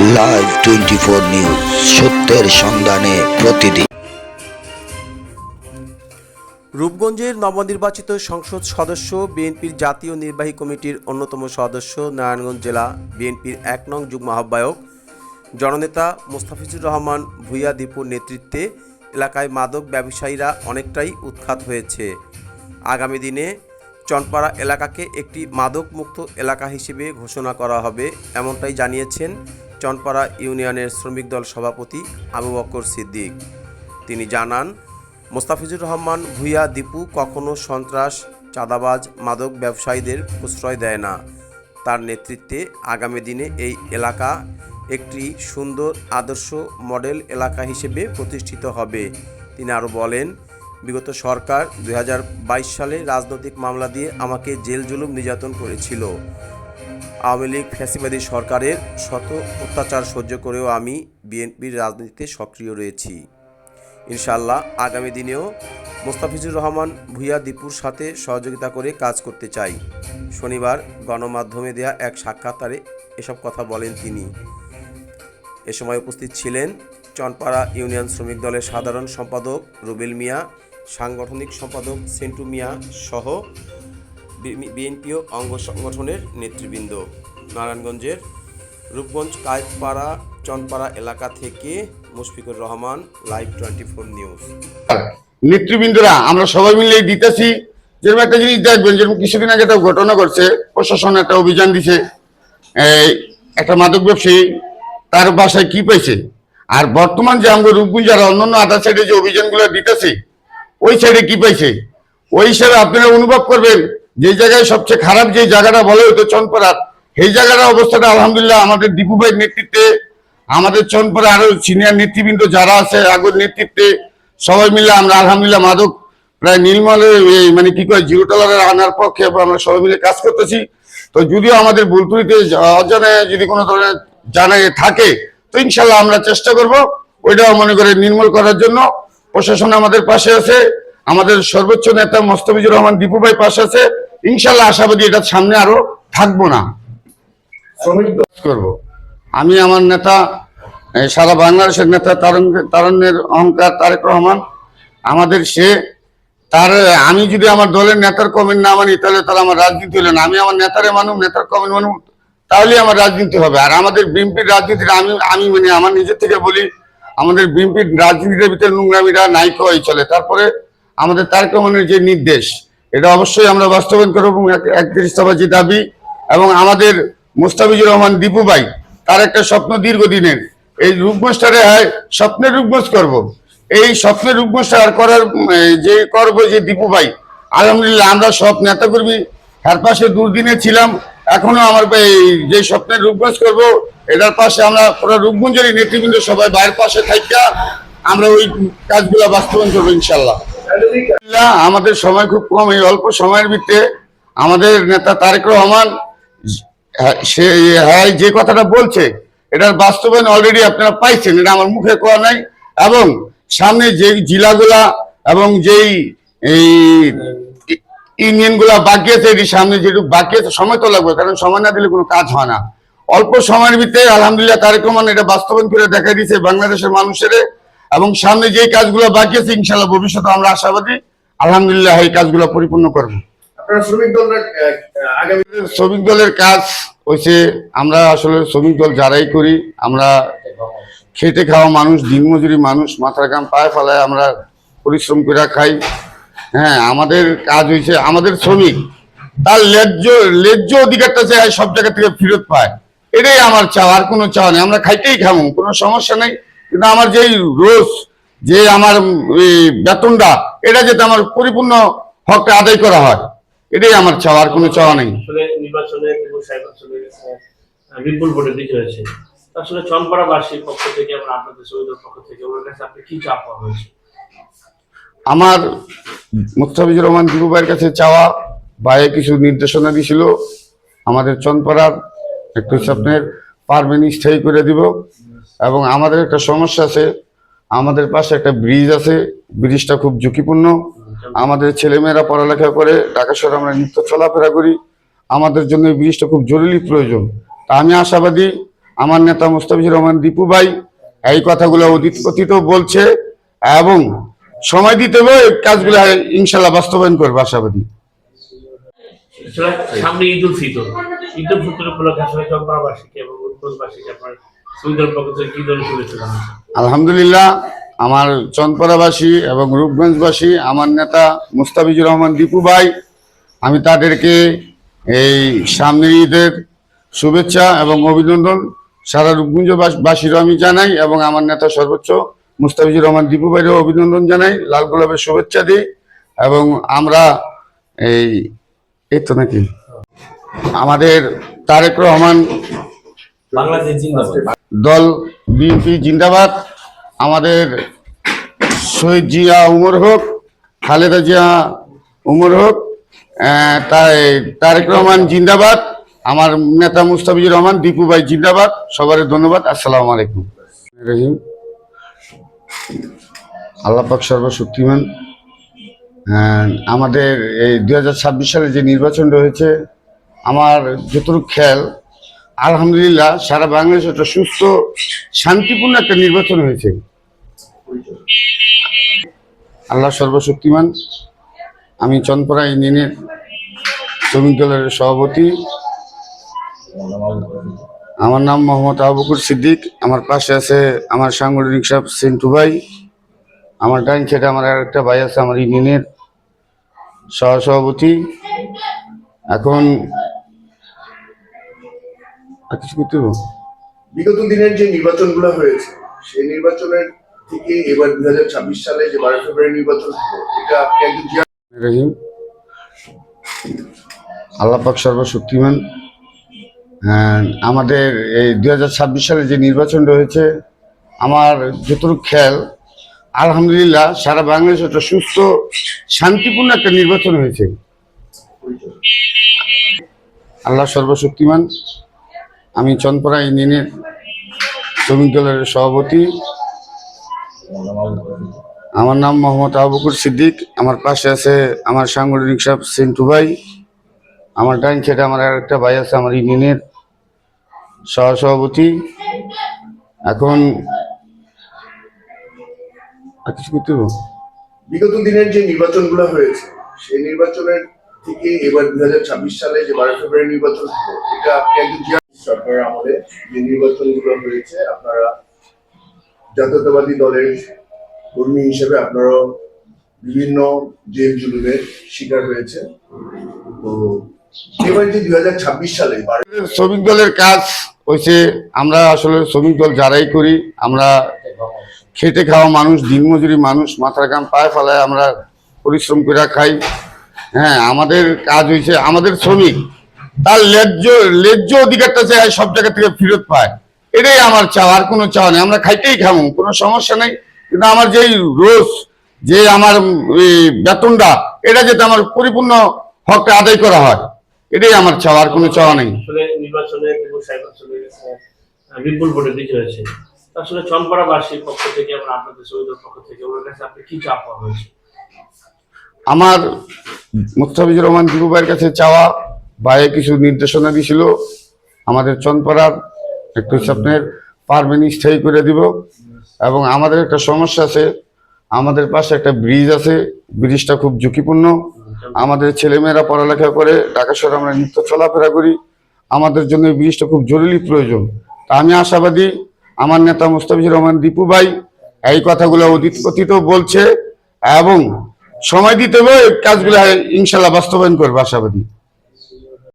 Live 24 news, সত্যের সন্ধানে প্রতিদিন। রূপগঞ্জের নবনির্বাচিত সংসদ সদস্য বিএনপির জাতীয় নির্বাহী কমিটির অন্যতম সদস্য নারায়ণগঞ্জ জেলা বিএনপির ১ নং যুগ্ম আহ্বায়ক জননেতা মোস্তাফিজুর রহমান ভূঁইয়া দীপুর নেতৃত্বে এলাকায় মাদক ব্যবসায়ীরা অনেকটাই উৎখাত হয়েছে। আগামী দিনে চনপাড়া এলাকাকে একটি মাদকমুক্ত এলাকা হিসেবে ঘোষণা করা হবে, এমনটাই জানিয়েছেন চনপাড়া ইউনিয়নের শ্রমিক দল সভাপতি আবু বকর সিদ্দিক। তিনি জানান, মোস্তাফিজুর রহমান ভূঁইয়া দীপু কখনো সন্ত্রাস, চাঁদাবাজ, মাদক ব্যবসায়ীদের প্রশ্রয় দেয় না। তার নেতৃত্বে আগামী দিনে এই এলাকা একটি সুন্দর আদর্শ মডেল এলাকা হিসেবে প্রতিষ্ঠিত হবে। তিনি আরও বলেন, বিগত সরকার 2022 সালে রাজনৈতিক মামলা দিয়ে আমাকে জেল জুলুম নির্যাতন করেছিল। আওয়ামী লীগ ফ্যাসিবাদী সরকারের শত অত্যাচার সহ্য করেও আমি বিএনপির রাজনীতিতে সক্রিয় রয়েছি। ইনশাআল্লাহ আগামী দিনেও মোস্তাফিজুর রহমান ভূঁইয়া দীপুর সাথে সহযোগিতা করে কাজ করতে চাই। শনিবার গণমাধ্যমে দেয়া এক সাক্ষাৎকারে এসব কথা বলেন তিনি। এ সময় উপস্থিত ছিলেন চনপাড়া ইউনিয়ন শ্রমিক দলের সাধারণ সম্পাদক রুবেল মিয়া, সাংগঠনিক সম্পাদক সেন্টু মিয়া সহ বিএনপিও অঙ্গ সংগঠনের নেতৃবৃন্দ। নারায়ণগঞ্জের রূপগঞ্জ কায়েতপাড়া চনপাড়া এলাকা থেকে মুশফিকুর রহমান, লাইভ 24 নিউজ। নেতৃবৃন্দরা আমরা সবাই মিলে দিতেছি। যেরকম একটা জিনিস দেখবেন, যেরকম কিছুদিন আগে একটা ঘটনা ঘটছে, প্রশাসন একটা অভিযান দিছে, একটা মাদক ব্যবসায়ী তার বাসায় কি পাইছে। আর বর্তমান যে আমাদের রূপগঞ্জ আর অন্যান্য আদার সাইডে যে অভিযানগুলো দিতেছে, ওই সাইডে কি পাইছে, ওই হিসাবে আপনারা অনুভব করবেন যে জায়গায় সবচেয়ে খারাপ যে জায়গাটা বলে হতো চনপাড়ার, সেই জায়গাটার অবস্থাটা আলহামদুলিল্লাহ আমাদের দীপু ভাইয়ের নেতৃত্বে, আমাদের চনপাড়া আরো সিনিয়র নেতৃবৃন্দ যারা আছে আগের নেতৃত্বে সবাই মিলে আমরা আলহামদুলিল্লাহ মাদক প্রায় নীলমলে মানে কি কয় জিরো টলারের আনার পক্ষে আমরা সবাই মিলে কাজ করতেছি। তো যদিও আমাদের ভুল ত্রুটিতে অজানে যদি কোনো ধরনের জানাই থাকে, তো ইনশাল্লাহ আমরা চেষ্টা করব ওইটাও মনে করে নির্মূল করার জন্য। প্রশাসন আমাদের পাশে আছে, আমাদের সর্বোচ্চ নেতা মোস্তাফিজুর রহমান দীপু ভাই পাশে আছে। ইনশাল্লাহ আশাবাদী এটা সামনে আরো থাকবো না করব। আমি আমার নেতা সারা বাংলাদেশের নেতা তারুণ্যের অহংকার তারেক রহমান, আমাদের তার আমি যদি আমার দলের নেতার কমেন্ট না মানি তাহলে তারা আমার রাজনীতি হলো না। আমি আমার নেতারে মানুষ, নেতার কমেন্ট মানুষ, তাহলে আমার রাজনীতি হবে। আর আমাদের বিএনপির রাজনীতিটা আমি মানে আমার নিজের থেকে বলি, আমাদের বিএনপির রাজনীতির ভিতরে নোংরামিরা নাই কই চলে। তারপরে আমাদের তারেক রহমানের যে নির্দেশ, এটা অবশ্যই আমরা বাস্তবায়ন করব। 31 দফা যে দাবি, এবং আমাদের মোস্তাফিজুর রহমান দীপু ভাই তার একটা স্বপ্ন দীর্ঘদিনের, এই রূপগঞ্জটারে স্বপ্নের রূপগঞ্জ করব। এই স্বপ্নের রূপগঞ্জটা আর করার যে করব যে দীপু ভাই, আলহামদুলিল্লাহ আমরা সব নেতাকর্মী তার পাশে দুর্দিনে ছিলাম। এখনো আমার যে স্বপ্নের রূপগঞ্জ করব, এটার পাশে আমরা পুরো রূপগঞ্জের নেতৃবৃন্দ সবাই বাইরের পাশে থাকা আমরা ওই কাজগুলো বাস্তবায়ন করবো ইনশাল্লাহ। আমাদের সময় খুব কম, এই অল্প সময়ের ভিতরে আমাদের নেতা তারেক রহমান সে যে কথাটা বলছে এটার বাস্তবায়ন অলরেডি আপনারা পাইছেন, এটা আমার মুখে কোয়া নাই। এবং সামনে যে জেলাগুলা এবং যেই ইউনিয়ন গুলা বাকি আছে, এটি সামনে যেটুকু বাকি আছে সময় তো লাগবে, কারণ সময় না দিলে কোনো কাজ হয় না। অল্প সময়ের ভিতরে আলহামদুলিল্লাহ তারেক রহমান এটা বাস্তবায়ন করে দেখা দিয়েছে বাংলাদেশের মানুষের। এবং সামনে যেই কাজগুলো বাকি আছে ইনশাল্লাহ ভবিষ্যতে আমরা আশাবাদী আলহামদুলিল্লাহ এই কাজগুলো পরিপূর্ণ করবো। শ্রমিক দলের কাজ হচ্ছে, আমরা আসলে শ্রমিক দল যারাই করি, আমরা খেটে খাওয়া মানুষ, দিনমজুরি মানুষ, মাথার ঘাম পায়ে ফেলায় আমরা পরিশ্রম করে খাই। হ্যাঁ, আমাদের কাজ হয়েছে আমাদের শ্রমিক তার ন্যায্য অধিকারটা চাই সব জায়গা থেকে ফেরত পায়, এটাই আমার চাওয়া, আর কোনো চাওয়া নেই। আমরা খাইতেই খাবো, কোনো সমস্যা নেই, কিন্তু আমার যেই রোজ যে আমার বেতনটা এটা যাতে আমার পরিপূর্ণ হকটা আদায় করা হয়, এটাই আমার চাওয়া, আর কোনো চাওয়া নেই। বিপুল ভোটে বিজয় হয়েছে, আসলে চনপাড়াবাসীর পক্ষ থেকে এবং আপনাদের শহীদের পক্ষ থেকে ওনার কাছে আপনি কি চাওয়া হয়েছে? আমার মোস্তাফিজুর রহমান দীপু ভাইয়ের কাছে চাওয়া, ভাইয়ে কিছু নির্দেশনা দিয়েছিল আমাদের চনপাড়ার একটু স্বপ্নের পারবেন স্থায়ী করে দিব। এবং আমাদের একটা সমস্যা আছে, আমাদের পাশে একটা ব্রিজ আছে, ব্রিজটা খুব ঝুঁকিপূর্ণ। আমাদের ছেলেমেয়েরা পড়ালেখা করে, ঢাকা শহরে আমরা নিত্য চলাফেরা করি, আমাদের জন্য এই ব্রিজটা খুব জরুরি প্রয়োজন। তা আমি আশাবাদী আমার নেতা মুস্তাফিজুর রহমান দীপু ভাই এই কথাগুলো অতীত কথিত বলছে এবং সময় দিতে হবে, এই কাজগুলো ইনশাল্লাহ বাস্তবায়ন করবে আশাবাদী। আসলে সামনে ঈদ উল ফিতর উপলক্ষে আসলে চম্পাবাসীকে এবং উত্তরবাসীকে আপনার সুইদার পক্ষ থেকে কি ধরনের শুভেচ্ছা জানাচ্ছেন? আলহামদুলিল্লাহ, আমার চনপাড়াবাসী এবং রূপগঞ্জবাসী আমার নেতা মুস্তাফিজুর রহমান দীপু ভাই, আমি তাদেরকে এই সামনের ঈদের শুভেচ্ছা এবং অভিনন্দন সারা রূপগঞ্জবাসীরও আমি জানাই এবং আমার নেতা সর্বোচ্চ মুস্তাফিজুর রহমান দীপু ভাইয়েরও অভিনন্দন জানাই, লাল গোলাপের শুভেচ্ছা দিই। এবং আমরা এই তো নাকি আমাদের তারেক রহমান বাংলাদেশ জিন্দাবাদ দল বিএনপি জিন্দাবাদ, আমাদের শহীদ জিয়া উমর হোক, খালেদা জিয়া উমর হোক, তারেক রহমান জিন্দাবাদ, আমার নেতা মুস্তাফিজুর রহমান দীপু ভাই জিন্দাবাদ। সবার ধন্যবাদ। আসসালামু আলাইকুম। রহিম, আল্লাহ পাক সর্বশক্তিমান। আমাদের এই 2026 সালে যে নির্বাচনটা হয়েছে, আমার যতটুকু খেয়াল আলহামদুলিল্লাহ সারা বাংলাদেশে একটা সুস্থ শান্তিপূর্ণ একটা নির্বাচন হয়েছে। আল্লাহ সর্বশক্তিমান। আমি চনপাড়া ইউনিয়নের শ্রমিক দলের সভাপতি, আমার নাম মোহাম্মদ আবু বকর সিদ্দিক। আমার পাশে আছে আমার সাংগঠনিক সাহেব সেন্টু ভাই, আমার ডাইন সাইডে আমার আরেকটা ভাই আছে আমার ইউনিয়নের সহসভাপতি। এখন কিছু করতে হবে। বিগত দিনের যে নির্বাচনগুলো হয়েছে সেই নির্বাচনের থেকে এবার 2026 সালে যে 12 ফেব্রুয়ারি নির্বাচন হলো, এটা আপনি একজন রহিম, আল্লাহ পাক সর্বশক্তিমান। আমাদের এই 2026 সালে যে নির্বাচনটা হয়েছে, আমার যতটুকু খেয়াল আলহামদুলিল্লাহ সারা বাংলাদেশে একটা সুস্থ শান্তিপূর্ণ একটা নির্বাচন হয়েছে। আল্লাহ সর্বশক্তিমান। আমি চনপাড়া ইউনিয়নের শ্রমিক দলের সভাপতি, আমার নাম মোহাম্মদ আবু বকর সিদ্দিক। আমার পাশে আছে আমার সাংগঠনিক সাহেব সেন্টু ভাই, আমার ডাইন সাইডে আমার আরেকটা ভাই আছে আমার ইউনিয়নের সহসভাপতি। এখন কিছু করতে হবে। বিগত দিনের যে নির্বাচনগুলো হয়েছে সেই নির্বাচনের থেকে এবার 2026 সালে যে 12 ফেব্রুয়ারি নির্বাচন হলো, এটা আপনি একজন সরকারের আমলে যে নির্বাচনগুলো হয়েছে, আপনারা জাতীয়তাবাদী দলের কর্মী হিসেবে আপনারা বিভিন্ন জেল জুলুমের শিকার হয়েছে। তো এবার যে 2026 সালে শ্রমিক দলের কাজ হয়েছে, আমরা আসলে শ্রমিক দল যারাই করি, আমরা খেটে খাওয়া মানুষ, দিনমজুরি মানুষ, মাথার ঘাম পায়ে ফেলায় আমরা পরিশ্রম করে খাই। হ্যাঁ, আমাদের কাজ হয়েছে আমাদের শ্রমিক তার ন্যায্য অধিকারটা চাই সব জায়গা থেকে ফেরত পায়, এটাই আমার চাওয়া, আর কোনো চাওয়া নেই। আমরা খাইতেই খাবো, কোনো সমস্যা নেই, কিন্তু আমার যেই রোজ যে আমার বেতনটা, এটা যাতে আমার পরিপূর্ণ হকটা আদায় করা হয়, এটাই আমার চাওয়া, আর কোনো চাওয়া নেই। আসলে নির্বাচনে বিপুল ভোটে বিজয় হয়েছে, আসলে চনপাড়াবাসীর পক্ষ থেকে এবং আপনাদের শহীদের পক্ষ থেকে ওনার কাছে আপনি কি চাওয়া হয়েছে? আমার মুস্তাফিজুর রহমান দীপু ভাইয়ের কাছে চাওয়া, ভাইয়ে কিছু নির্দেশনা দিয়েছিল আমাদের চনপাড়ার একটু স্বপ্নের পারবেন স্থায়ী করে দিব। এবং আমাদের একটা সমস্যা আছে, আমাদের পাশে একটা ব্রিজ আছে, ব্রিজটা খুব ঝুঁকিপূর্ণ। আমাদের ছেলেমেয়েরা পড়ালেখা করে, ঢাকা শহরে আমরা নিত্য চলাফেরা করি, আমাদের জন্য এই ব্রিজটা খুব জরুরি প্রয়োজন। তা আমি আশাবাদী আমার নেতা মুস্তাফিজুর রহমান দীপু ভাই এই কথাগুলো অতীত কথিত বলছে এবং সময় দিতে হবে, এই কাজগুলো ইনশাল্লাহ বাস্তবায়ন করবে আশাবাদী।